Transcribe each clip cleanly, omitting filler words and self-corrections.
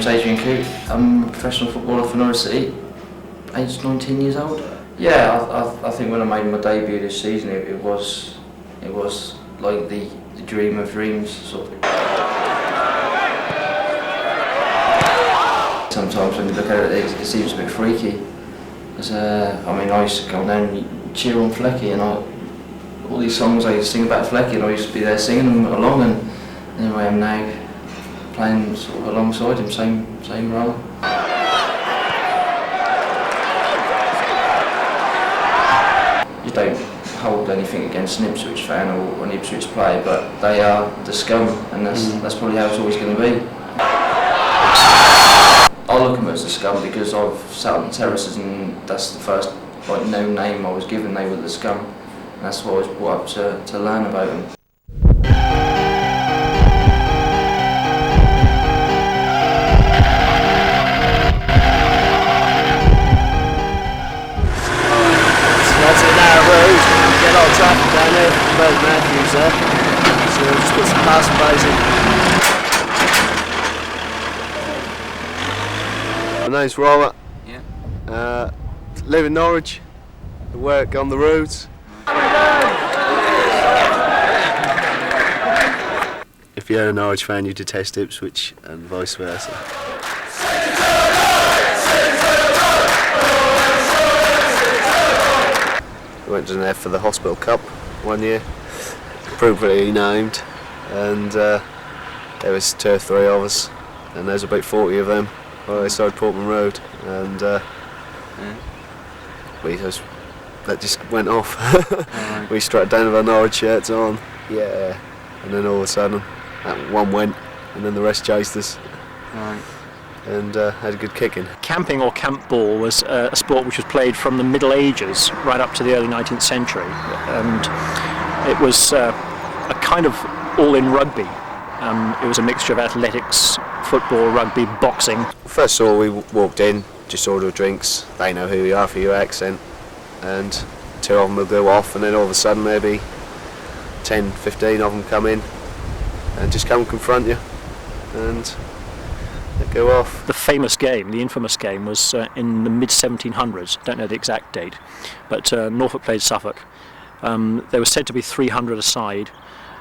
name's Adrian Coote. I'm a professional footballer for Norwich City, aged 19 years old. Yeah, I think when I made my debut this season, it was like the dream of dreams, sort of. Sometimes when you look at it, it seems a bit freaky. Because I used to come down and cheer on Flecky, and all these songs I used to sing about Flecky, and I used to be there singing them along, and here I am now playing sort of alongside him, same role. You don't hold anything against an Ipswich fan or an Ipswich player, but they are the scum, and that's probably how it's always going to be. I look at them as the scum because I've sat on the terraces, and that's the first known name I was given. They were the scum, and that's what I was brought up to learn about them. That's a narrow road, you get a lot of traffic down there from both Matthews there, so we'll just put some passing bays in. My name's Robert. Yeah. Live in Norwich, work on the roads. If you're a Norwich fan, you detest Ipswich and vice versa. We went down there for the Hospital Cup one year, appropriately named, and there was 2 or 3 of us, and there's about 40 of them outside Portman Road, and that just went off. Right. We strutted down with our Norwich shirts on, yeah, and then all of a sudden that one went, and then the rest chased us. Right. And had a good kicking. Camping or camp ball was a sport which was played from the Middle Ages right up to the early 19th century, and it was a kind of all-in rugby. It was a mixture of athletics, football, rugby, boxing. First of all, we walked in, just ordered drinks. They know who you are for your accent, and 2 of them will go off, and then all of a sudden maybe 10, 15 of them come in and just come confront you, and go off. The famous game, the infamous game, was in the mid-1700s. Don't know the exact date, but Norfolk played Suffolk. There was said to be 300 a side.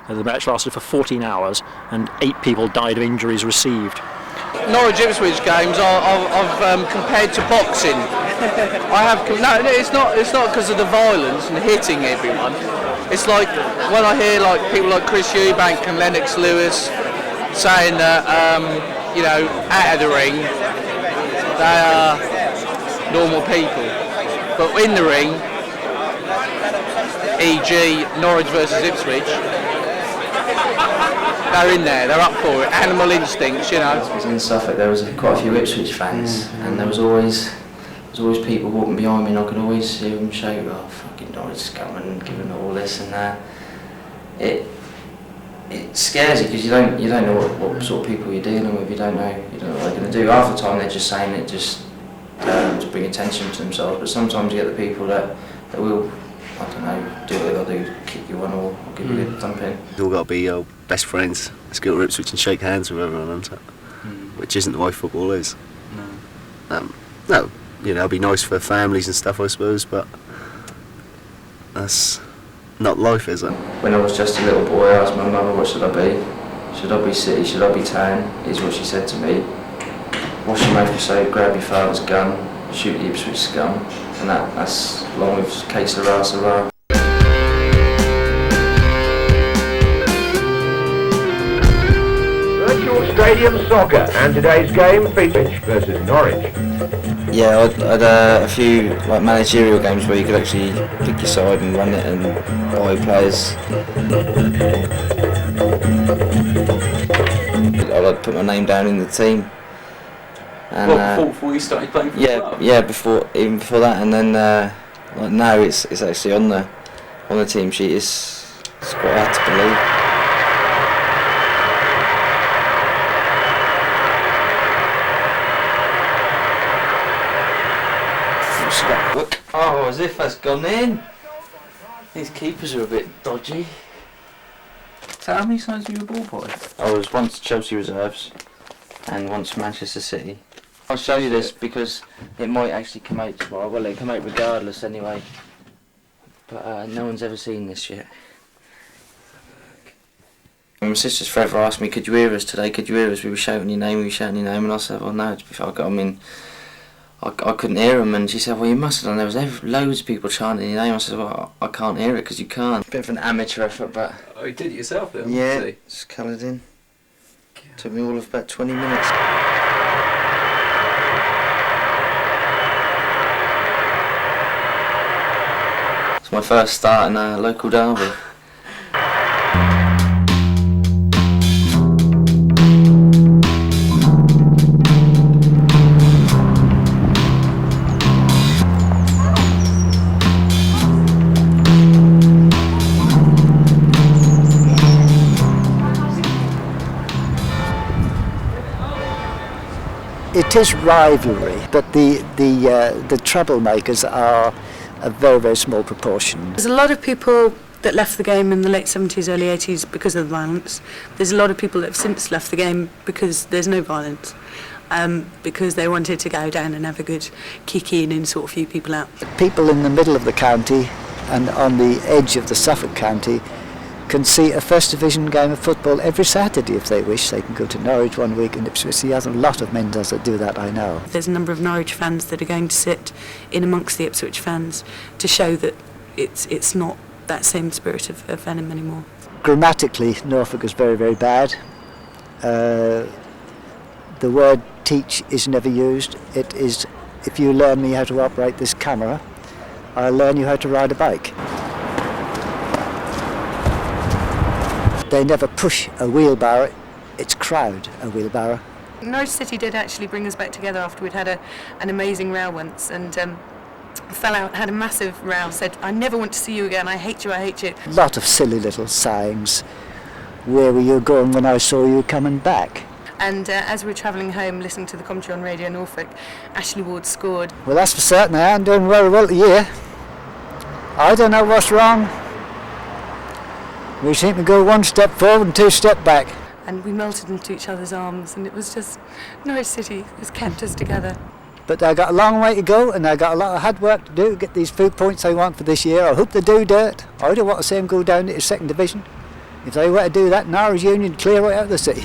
The match lasted for 14 hours, and 8 people died of injuries received. Norwich Ipswich games I've compared to boxing. No, it's not because of the violence and hitting everyone. It's like when I hear like people like Chris Eubank and Lennox Lewis saying that. Out of the ring, they are normal people. But in the ring, e.g. Norwich versus Ipswich, they're in there, they're up for it. Animal instincts, I was in Suffolk, there was quite a few Ipswich fans, and there was always people walking behind me, and I could always hear them shout, "Oh, fucking Norwich is coming," and giving all this and that. It scares you because you don't know what sort of people you're dealing with. You don't know what they're going to do. Half the time they're just saying it just to bring attention to themselves. But sometimes you get the people that will, I don't know, do what they'll do, kick you one or give you a thumping. You've all got to be your best friends. Let's go to Ipswich and shake hands with everyone, isn't it? Which isn't the way football is. No, it'll be nice for families and stuff, I suppose, but that's not life, is it? When I was just a little boy, I asked my mother, what should I be? Should I be city, should I be town? Is what she said to me. Wash your mouth with soap, grab your father's gun, shoot the Ipswich scum, and that's along with Que Sera, Sera. Virtual Stadium Soccer, and today's game features versus Norwich. Yeah, I had a few managerial games where you could actually pick your side and run it and buy players. I'd put my name down in the team. And, before you started playing football? Yeah, even before that, and then now it's actually on the team sheet. It's quite hard to believe. Oh, as if that's gone in. These keepers are a bit dodgy. So how many times were you a ball boy? I was once Chelsea reserves, and once for Manchester City. I'll show you this because it might actually come out tomorrow. Well, it'll come out regardless anyway. But no one's ever seen this yet. My sister's forever asked me, could you hear us today? Could you hear us? We were shouting your name, and I said, well, no, I couldn't hear them, and she said, well, you must have done. There was loads of people chanting your name. I said, well, I can't hear it because you can't. Bit of an amateur effort, but... Oh, you did it yourself then? Yeah, just coloured in. Took me all of about 20 minutes. It's my first start in a local derby. It is rivalry, but the troublemakers are a very, very small proportion. There's a lot of people that left the game in the late 70s, early 80s because of the violence. There's a lot of people that have since left the game because there's no violence, because they wanted to go down and have a good kick in and sort a few people out. People in the middle of the county and on the edge of the Suffolk county can see a First Division game of football every Saturday if they wish. They can go to Norwich one week and Ipswich the other. A lot of men that do that, I know. There's a number of Norwich fans that are going to sit in amongst the Ipswich fans to show that it's not that same spirit of venom anymore. Grammatically, Norfolk is very, very bad. The word teach is never used. It is, if you learn me how to operate this camera, I'll learn you how to ride a bike. They never push a wheelbarrow, it's crowd a wheelbarrow. Norwich City did actually bring us back together after we'd had an amazing row once, and fell out, had a massive row, said, I never want to see you again, I hate you, I hate you. A lot of silly little sayings. Where were you going when I saw you coming back? And as we were travelling home, listening to the commentary on Radio Norfolk, Ashley Ward scored. Well, that's for certain, I am doing very well here. I don't know what's wrong. We seem to go one step forward and two step back. And we melted into each other's arms, and it was just, Norwich City has kept us together. But I got a long way to go, and I got a lot of hard work to do to get these 4 points I want for this year. I hope they do it. I don't want to see them go down to the second division. If they were to do that, Norwich Union clear right out of the city.